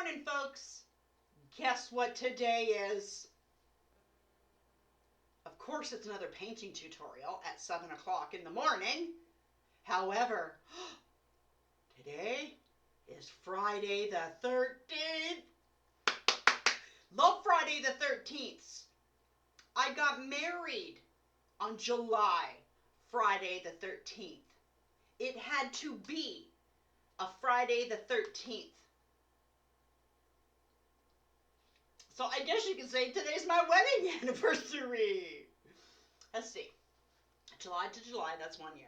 morning, folks. Guess what today is? Of course, it's another painting tutorial at 7 o'clock in the morning. However, today is Friday the 13th. Love Friday the 13th. I got married on Friday the 13th. It had to be a Friday the 13th. So I guess you can say today's my wedding anniversary. Let's see. July to July, that's 1 year.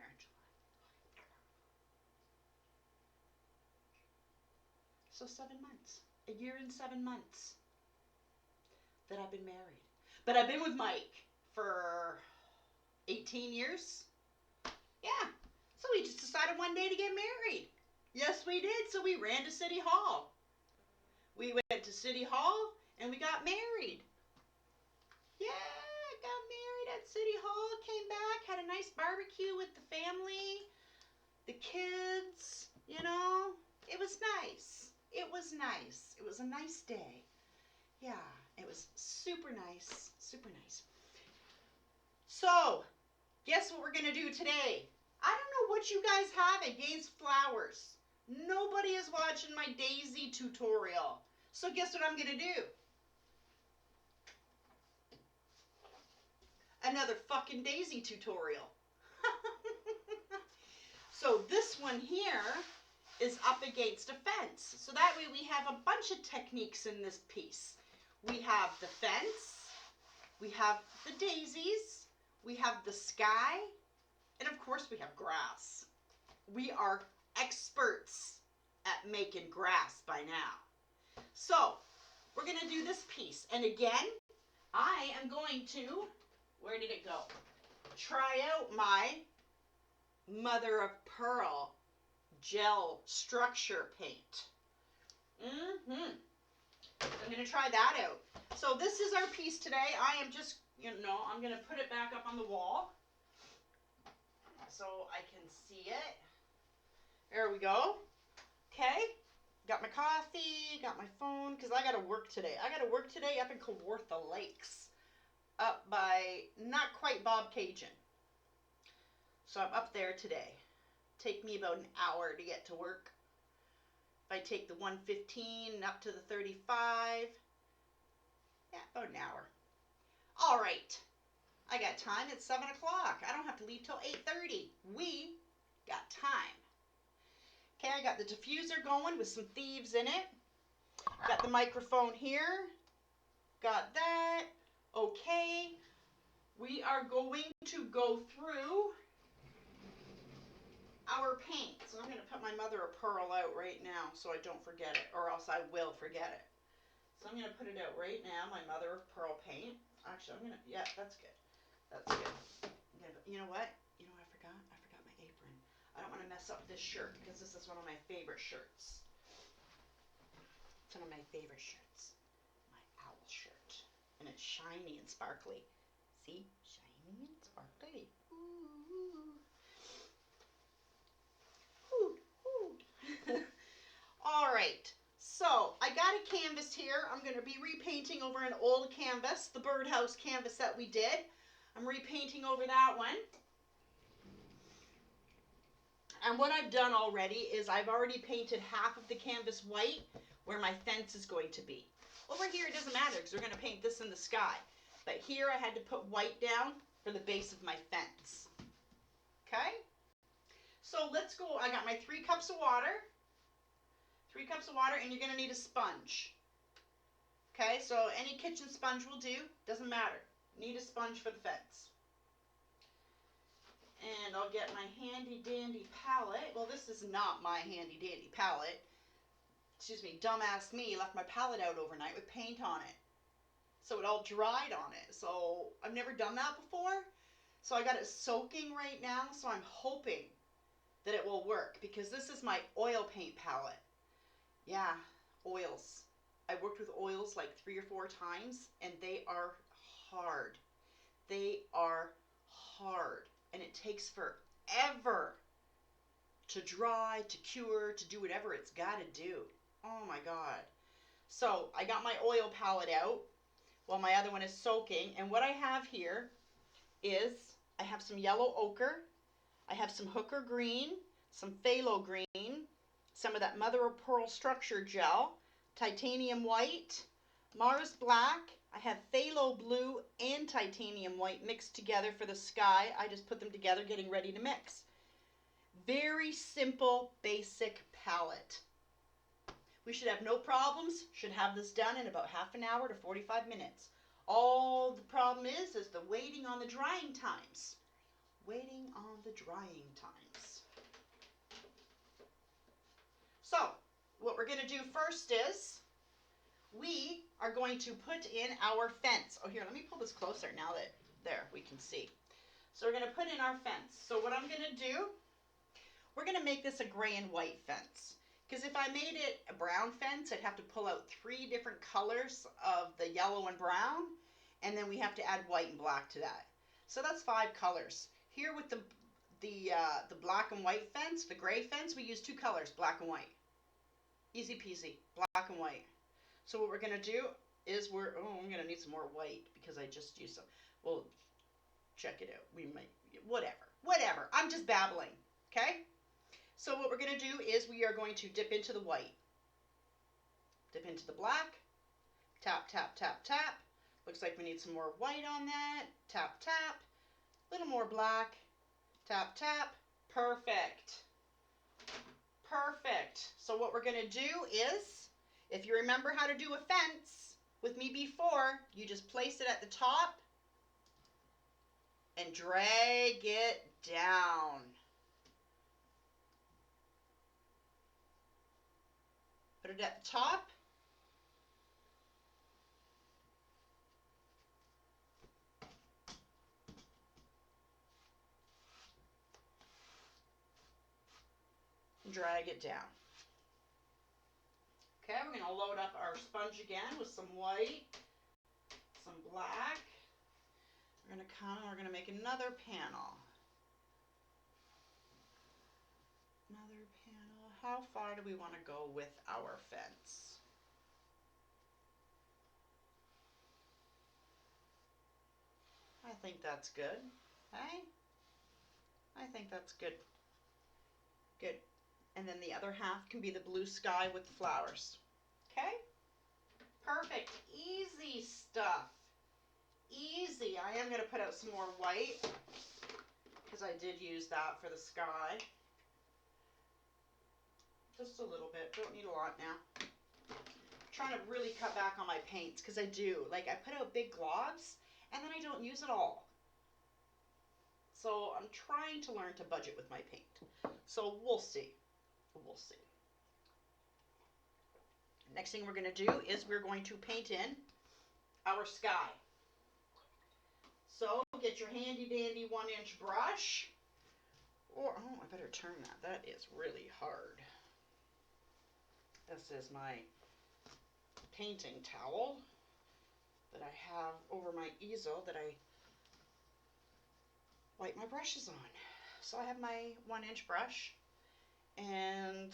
So 7 months. A year and 7 months that I've been married. But I've been with Mike for 18 years. Yeah. So we just decided one day to get married. Yes, we did. So we ran to City Hall. We went to City Hall and we got married. Yeah, got married at City Hall, came back, had a nice barbecue with the family, the kids, you know. It was nice. It was nice. It was a nice day. Yeah, it was super nice, super nice. So, guess what we're going to do today? I don't know what you guys have against flowers. Nobody is watching my daisy tutorial. So guess what I'm going to do? Another fucking daisy tutorial. So this one here is up against a fence. So that way we have a bunch of techniques in this piece. We have the fence, we have the daisies, we have the sky, and of course we have grass. We are experts at making grass by now. So we're going to do this piece. And again, I am going to, where did it go? Try out my mother of pearl gel structure paint. I'm going to try that out. So this is our piece today. I am just, I'm going to put it back up on the wall so I can see it. There we go. Okay. Got my coffee, got my phone, because I got to work today. I got to work today up in Kawartha Lakes, up by not quite Bob Cajun. So I'm up there today. Take me about an hour to get to work. If I take the 115 up to the 35, yeah, about an hour. All right, I got time. It's 7 o'clock. I don't have to leave till 8:30. We got time. Okay, I got the diffuser going with some thieves in it. Got the microphone here. Got that. Okay, we are going to go through our paint. So I'm going to put my mother of pearl out right now so I don't forget it, or else I will forget it. So I'm going to put it out right now, my mother of pearl paint. Actually, I'm going to, yeah, that's good. That's good. You know what? You know what I forgot? I forgot my apron. I don't want to mess up this shirt because this is one of my favorite shirts. It's one of my favorite shirts. My owl shirt. And it's shiny and sparkly. See? Shiny and sparkly. Ooh. Ooh. Ooh. All right. So, I got a canvas here. I'm going to be repainting over an old canvas, the birdhouse canvas that we did. I'm repainting over that one. And what I've done already is I've already painted half of the canvas white where my fence is going to be. Over here it doesn't matter because we're going to paint this in the sky. But here I had to put white down for the base of my fence. Okay? So let's go. I got my 3 cups of water. 3 cups of water, and you're going to need a sponge. Okay, so any kitchen sponge will do. Doesn't matter. Need a sponge for the fence. And I'll get my handy dandy palette. Well, this is not my handy dandy palette. Excuse me, dumbass me left my palette out overnight with paint on it. So it all dried on it. So I've never done that before. So I got it soaking right now. So I'm hoping that it will work because this is my oil paint palette. Yeah, oils. I worked with oils like 3 or 4 times and they are hard. They are hard. And it takes forever to dry, to cure, to do whatever it's got to do. Oh my God. So I got my oil palette out while my other one is soaking. And what I have here is I have some yellow ochre, I have some hooker green, some phalo green, some of that mother of pearl structure gel, titanium white, Mars black. I have phalo blue and titanium white mixed together for the sky. I just put them together getting ready to mix. Very simple, basic palette. We should have no problems. Should have this done in about half an hour to 45 minutes. All the problem is the waiting on the drying times. Waiting on the drying times. So, what we're going to do first is we are going to put in our fence. Oh, here, let me pull this closer now that there we can see. So we're going to put in our fence. So what I'm going to do, we're going to make this a gray and white fence. Because if I made it a brown fence, I'd have to pull out 3 different colors of the yellow and brown, and then we have to add white and black to that. So that's 5 colors. Here with the black and white fence, the gray fence, we use 2 colors, black and white. Easy peasy, black and white. So what we're going to do is I'm going to need some more white because I just used some. Well, check it out. We might, whatever. I'm just babbling, okay? So what we're going to do is we are going to dip into the white. Dip into the black. Tap, tap, tap, tap. Looks like we need some more white on that. Tap, tap. A little more black. Tap, tap. Perfect. Perfect. So what we're going to do is, if you remember how to do a fence with me before, you just place it at the top and drag it down. Put it at the top. Drag it down. Okay, we're going to load up our sponge again with some white, some black. We're going to make another panel. Another panel. How far do we want to go with our fence? I think that's good. Hey? I think that's good. Good. And then the other half can be the blue sky with the flowers. Okay? Perfect. Easy stuff. Easy. I am going to put out some more white because I did use that for the sky. Just a little bit. Don't need a lot now. I'm trying to really cut back on my paints because I do. Like, I put out big globs and then I don't use it all. So I'm trying to learn to budget with my paint. So we'll see. We'll see. Next thing we're going to do is we're going to paint in our sky. So get your handy dandy 1-inch brush. Or, oh, I better turn that. That is really hard. This is my painting towel that I have over my easel that I wipe my brushes on. So I have my 1-inch brush and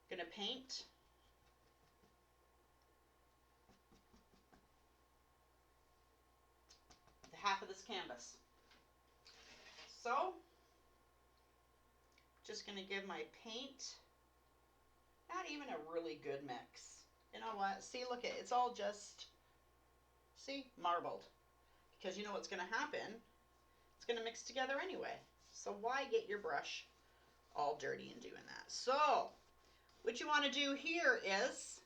I'm going to paint the half of this canvas. So just going to give my paint not even a really good mix. You know what? See, look, it's all just, see, marbled. Because you know what's going to happen? It's going to mix together anyway. So why get your brush all dirty and doing that? So what you want to do here is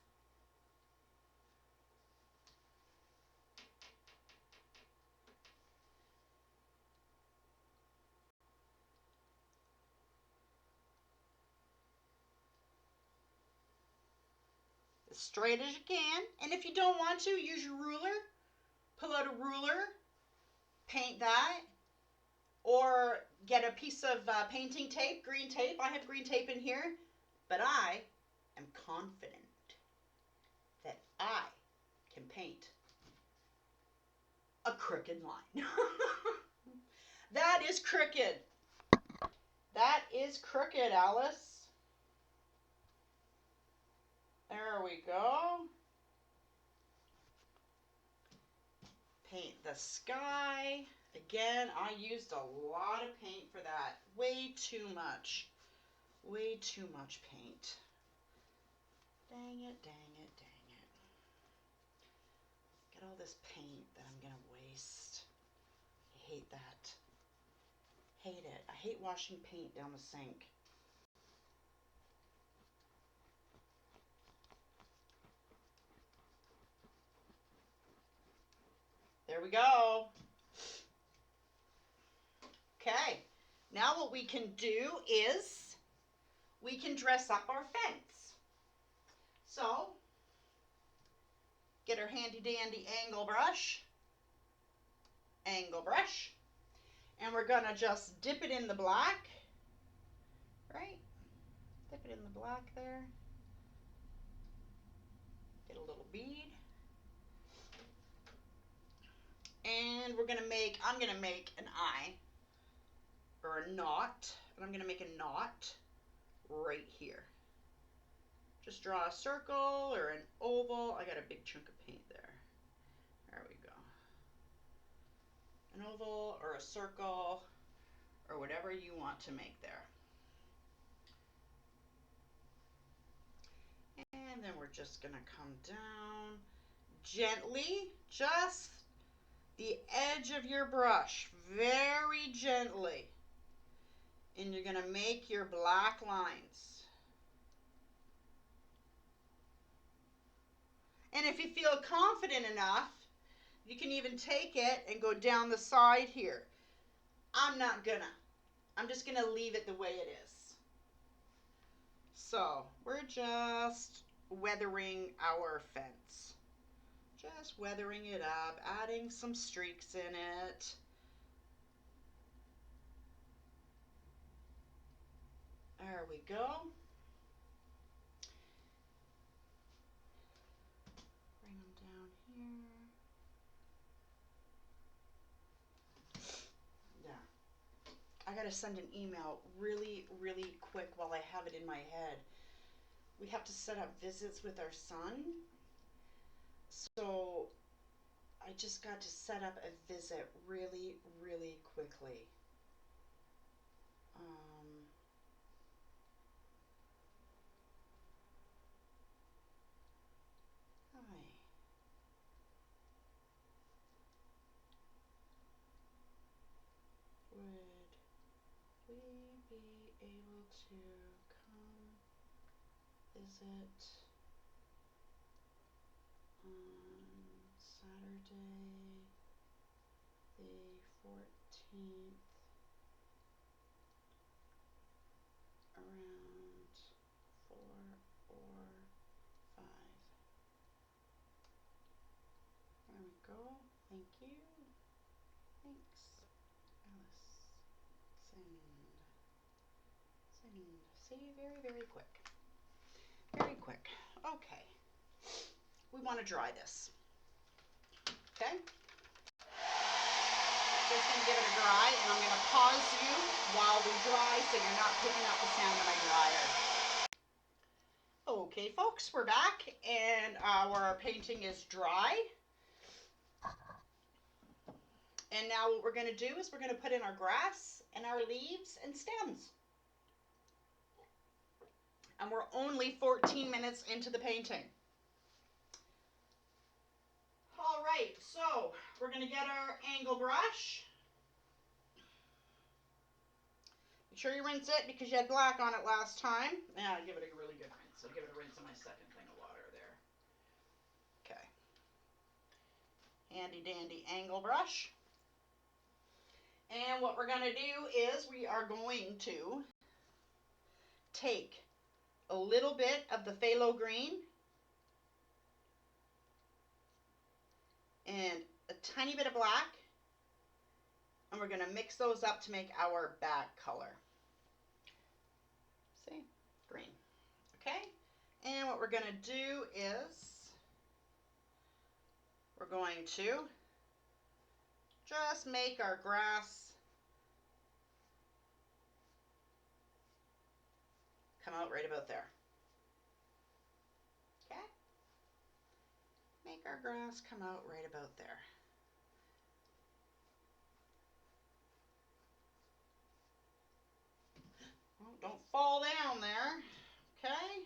as straight as you can. And if you don't want to, use your ruler. Pull out a ruler, paint that, or get a piece of painting tape, green tape. I have green tape in here, but I am confident that I can paint a crooked line. That is crooked. That is crooked, Alice. There we we go. Paint the sky. Again, I used a lot of paint for that. Way too much. Way too much paint. Dang it, dang it, dang it. Get all this paint that I'm going to waste. I hate that. Hate it. I hate washing paint down the sink. There we go. Okay. Now what we can do is we can dress up our fence. So, get our handy dandy angle brush, and we're gonna just dip it in the black, right? Dip it in the black there. Get a little bead. And I'm gonna make an eye, or a knot, and I'm gonna make a knot right here. Just draw a circle or an oval. I got a big chunk of paint there. There we go. An oval or a circle or whatever you want to make there. And then we're just gonna come down gently, just the edge of your brush, very gently. And you're gonna make your black lines. And if you feel confident enough, you can even take it and go down the side here. I'm not gonna. I'm just gonna leave it the way it is. So we're just weathering our fence. Just weathering it up, adding some streaks in it. There we go. Bring them down here. Yeah. I gotta send an email really, really quick while I have it in my head. We have to set up visits with our son. So I just got to set up a visit really, really quickly. Hi. Would we be able to come visit on Saturday the 14th around 4 or 5? There we go. Thank you. Thanks, Alice. Send. See, very, very quick. Very quick. Okay. We want to dry this. Okay? Just going to give it a dry, and I'm going to pause you while we dry so you're not picking up the sound of my dryer. Okay, folks, we're back, and our painting is dry. And now what we're going to do is we're going to put in our grass and our leaves and stems. And we're only 14 minutes into the painting. All right, so we're going to get our angle brush. Make sure you rinse it because you had black on it last time. Yeah, give it a really good rinse. I'll give it a rinse in my second thing of water there. Okay. Handy dandy angle brush. And what we're going to do is we are going to take a little bit of the phalo green and a tiny bit of black, and we're going to mix those up to make our back color. See? Green. Okay? And what we're going to do is we're going to just make our grass come out right about there. Okay? make our grass come out right about there. Well, don't fall down there, okay?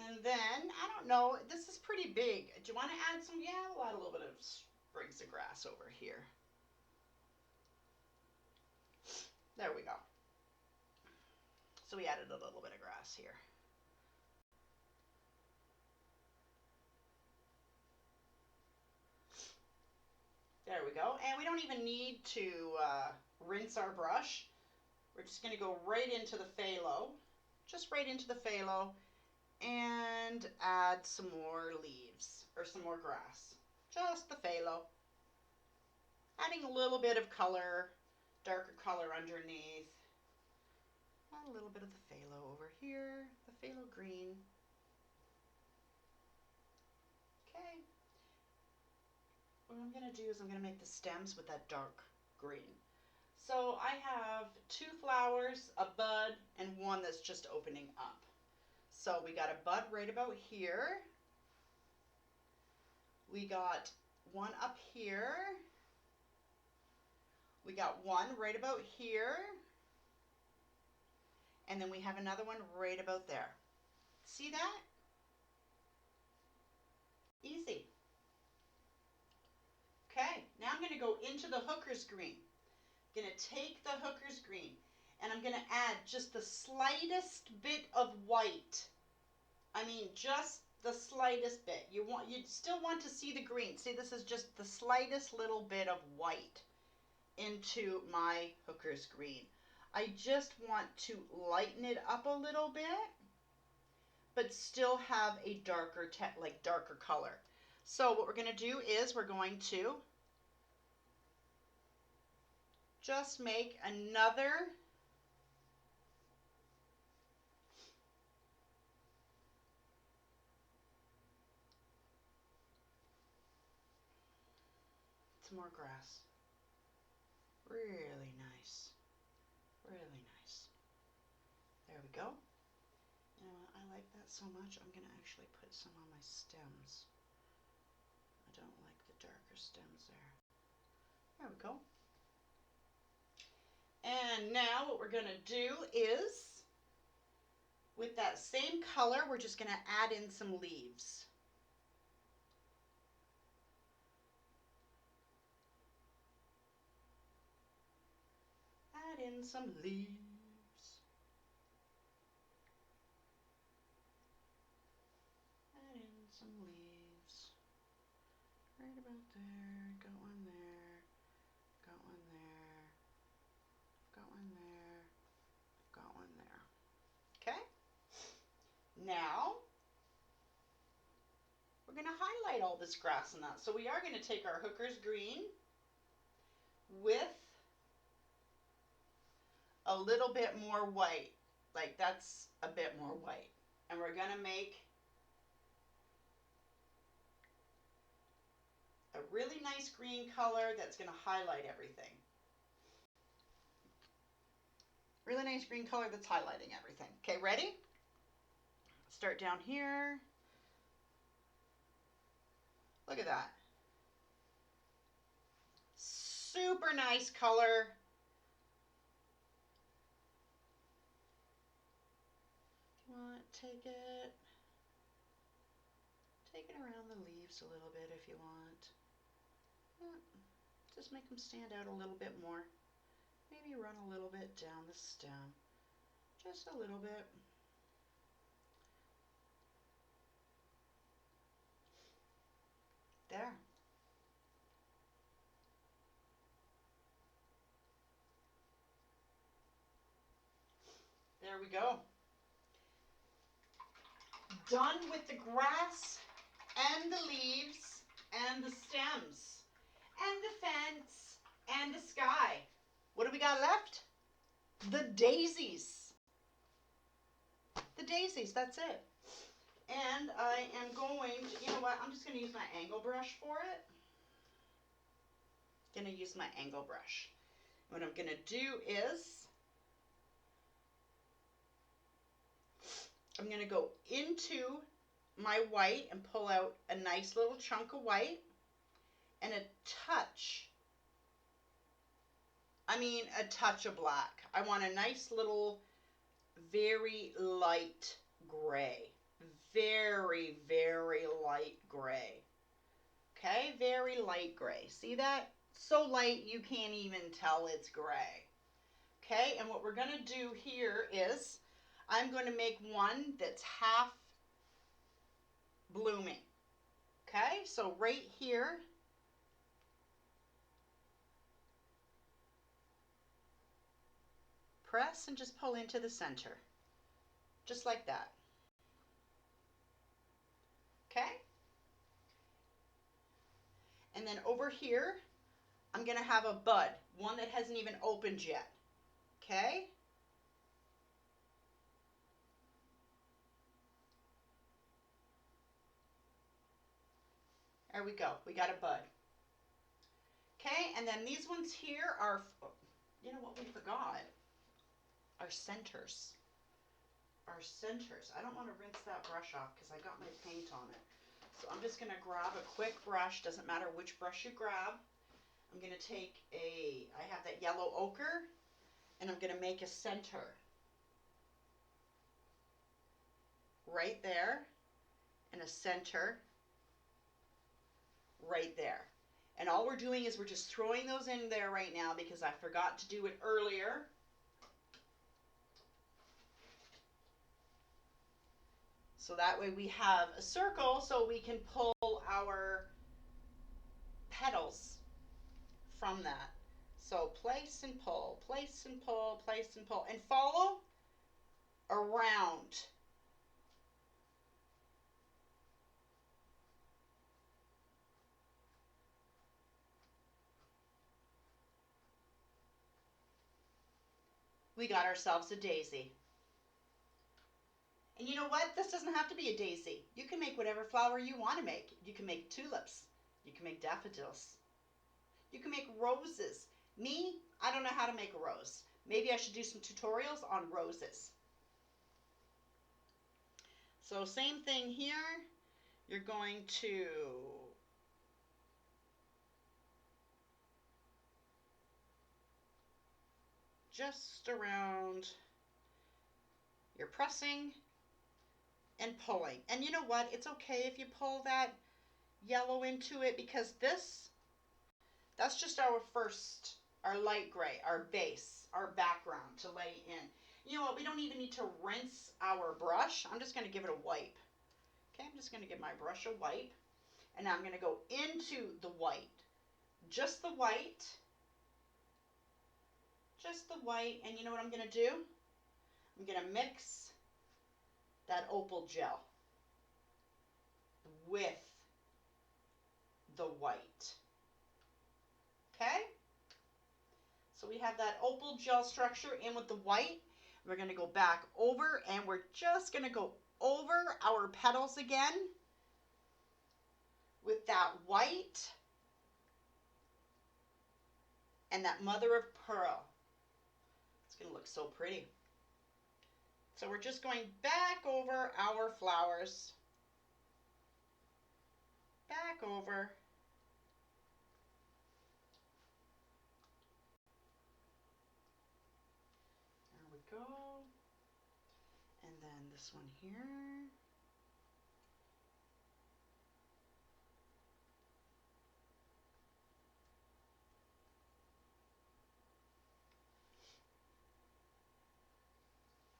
And then, I don't know, this is pretty big. Do you want to add some? Yeah, we'll add a little bit of sprigs of grass over here. There we go. So we added a little bit of grass here. There we go. And we don't even need to rinse our brush. We're just going to go right into the phalo, just right into the phalo, and add some more leaves or some more grass. Just the phalo. Adding a little bit of color, darker color underneath. Add a little bit of the phalo over here, the phalo green. Okay. What I'm going to do is I'm going to make the stems with that dark green. So I have 2 flowers, a bud, and one that's just opening up. So we got a bud right about here. We got one up here. We got one right about here. And then we have another one right about there. See that? Easy. Okay, now I'm going to go into the hooker's green. I'm going to take the hooker's green and I'm going to add just the slightest bit of white. I mean, just the slightest bit. You still want to see the green. See, this is just the slightest little bit of white into my hooker's green. I just want to lighten it up a little bit, but still have a darker color. So what we're going to do is we're going to just make another some more grass. Really nice. Really nice. There we go. You know what? I like that so much, I'm going to actually put some on my stems. I don't like the darker stems there. There we go. And now what we're going to do is, with that same color, we're just going to add in some leaves. Add in some leaves. Add in some leaves. Right about there. Got one there. Got one there. Got one there. Got one there. Okay? Now, we're going to highlight all this grass and that. So we are going to take our hooker's green with a little bit more white. Like that's a bit more white. And we're going to make a really nice green color that's going to highlight everything. Really nice green color that's highlighting everything. Okay, ready? Start down here. Look at that. Super nice color. If you want, take it around the leaves a little bit if you want. Yeah, just make them stand out a little bit more. Maybe run a little bit down the stem. Just a little bit. There. There we go. Done with the grass and the leaves and the stems and the fence and the sky. What do we got left? The daisies. The daisies, that's it. And I am going to, you know what, I'm just going to use my angle brush for it. Going to use my angle brush. What I'm going to do is I'm going to go into my white and pull out a nice little chunk of white and a touch, a touch of black. I want a nice little, very light gray. Very, very light gray. Okay, very light gray. See that? So light you can't even tell it's gray. Okay, and what we're going to do here is I'm going to make one that's half blooming. Okay, so right here, press and just pull into the center. Just like that. Okay? And then over here, I'm going to have a bud, one that hasn't even opened yet. Okay? There we go. We got a bud. Okay, and then these ones here are, you know what we forgot? Our centers. Our centers. I don't want to rinse that brush off because I got my paint on it. So I'm just going to grab a quick brush. Doesn't matter which brush you grab. I'm going to take I have that yellow ochre, and I'm going to make a center right there, and a center right there. And all we're doing is we're just throwing those in there right now because I forgot to do it earlier. So that way we have a circle so we can pull our petals from that. So place and pull, place and pull, place and pull, and follow around. We got ourselves a daisy. And you know what? This doesn't have to be a daisy. You can make whatever flower you want to make. You can make tulips. You can make daffodils. You can make roses. Me, I don't know how to make a rose. Maybe I should do some tutorials on roses. So same thing here. You're going to just around, you're pressing and pulling. And you know what? It's okay if you pull that yellow into it because that's just our light gray, our base, our background to lay in. You know what? We don't even need to rinse our brush. I'm just going to give it a wipe. Okay, I'm just going to give my brush a wipe. And now I'm going to go into the white. Just the white. Just the white. And you know what I'm going to do? I'm going to mix that opal gel with the white. Okay? So we have that opal gel structure in with the white. We're going to go back over and we're just going to go over our petals again with that white and that mother of pearl. It's going to look so pretty. So we're just going back over our flowers. Back over. There we go. And then this one here.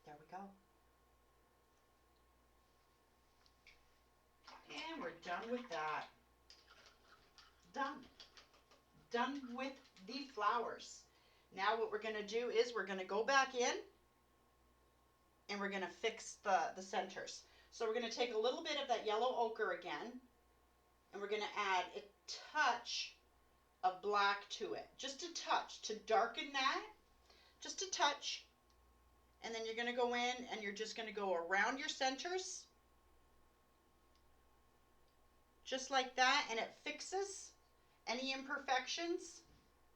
There we go. And we're done with that. Done. Done with the flowers. Now what we're going to do is we're going to go back in and we're going to fix the centers. So we're going to take a little bit of that yellow ochre again and we're going to add a touch of black to it. Just a touch to darken that. Just a touch. And then you're going to go in and you're just going to go around your centers. Just like that, and it fixes any imperfections.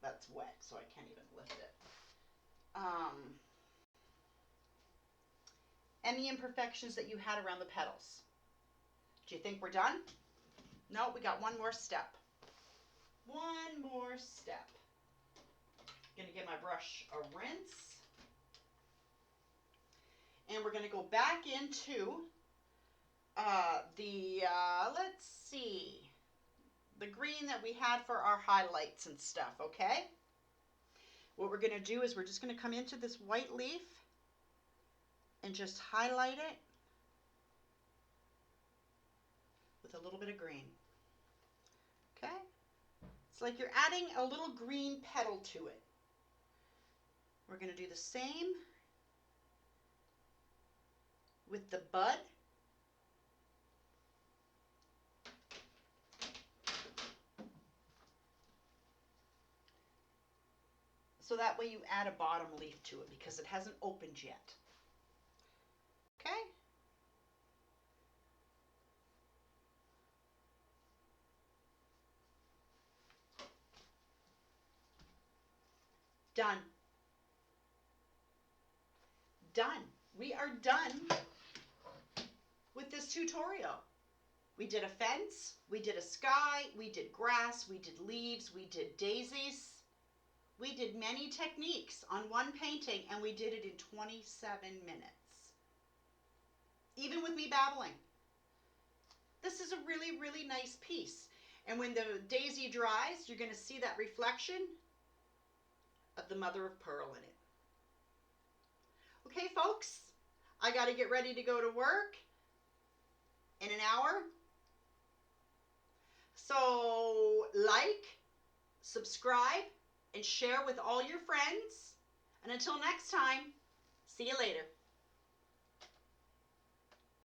That's wet, so I can't even lift it. Any imperfections that you had around the petals. Do you think we're done? No, we got one more step. One more step. I'm gonna give my brush a rinse. And we're gonna go back into let's see, the green that we had for our highlights and stuff, okay? What we're gonna do is we're just gonna come into this white leaf and just highlight it with a little bit of green, okay? It's like you're adding a little green petal to it. We're gonna do the same with the bud. So that way you add a bottom leaf to it because it hasn't opened yet. Okay? Done. Done. We are done with this tutorial. We did a fence, we did a sky, we did grass, we did leaves, we did daisies. We did many techniques on one painting and we did it in 27 minutes. Even with me babbling. This is a really, really nice piece. And when the daisy dries, you're going to see that reflection of the mother of pearl in it. Okay, folks, I got to get ready to go to work in an hour. So like, subscribe, and share with all your friends. And until next time, see you later.